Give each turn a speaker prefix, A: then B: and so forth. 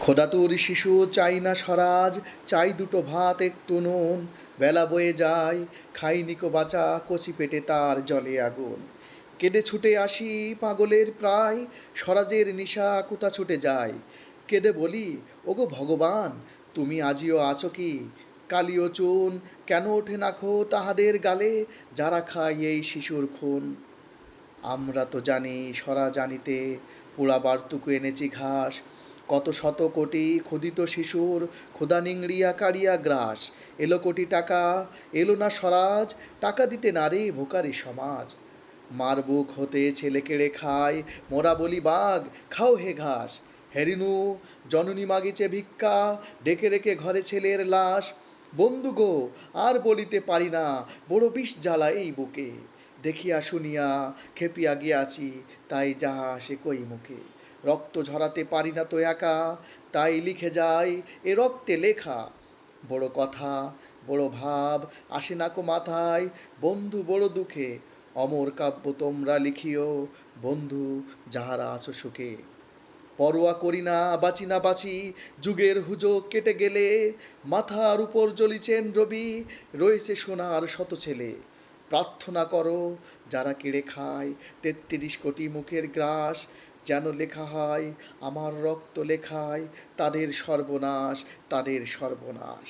A: খোদাতুর শিশু চাই না স্বরাজ, চাই দুটো ভাত একটু নুন। বেলা বয়ে যায়, খাইনিকো বাঁচা, কচি পেটে তার জলে আগুন। কেঁদে ছুটে আসি পাগলের প্রায়, স্বরাজের নিশা কোথা ছুটে যায়। কেঁদে বলি, ওগো ভগবান, তুমি আজিও আছো কি? কালিও চুন কেন ওঠে না খো তাহাদের গালে, যারা খায় এই শিশুর খুন। আমরা তো জানি স্বরাজ আনিতে, পোড়াবারটুকু এনেছি ঘাস। কত শত কোটি ক্ষুদিত শিশুর ক্ষুধা নিংড়িয়া কাড়িয়া গ্রাস। এলো কোটি টাকা, এলো না স্বরাজ, টাকা দিতে না রে ভোকারি সমাজ। মার বুক হতে ছেলে কেড়ে খায়, মোরা বলি বাঘ খাও হে ঘাস। হেরিনু জননী মাগিছে ভিক্ষা, ডেকে রেখে ঘরে ছেলের লাশ। বন্ধু গো, আর বলিতে পারি না, বড় বিষ জ্বালা এই বুকে। দেখিয়া শুনিয়া খেপিয়া গিয়াছি, তাই যাহা আসে কই মুখে। রক্ত ঝরাতে পারি না তো একা, তাই লিখে যায় এ রক্তে লেখা। বড় কথা, বড় ভাব আসে না কো মাথায়, বন্ধু বড় দুঃখে। অমর কাব্য তোমরা লিখিও, বন্ধু যাহারা আছো সুখে। পরোয়া করি না বাঁচি না বাঁচি, যুগের হুজো কেটে গেলে। মাথার উপর জ্বলিছেন রবি, রয়েছে সোনার শত ছেলে। প্রার্থনা করো যারা কেড়ে খায় ৩৩ কোটি মুখের গ্রাস, যেন লেখা হয় আমার রক্ত লেখায় তাদের সর্বনাশ, তাদের সর্বনাশ।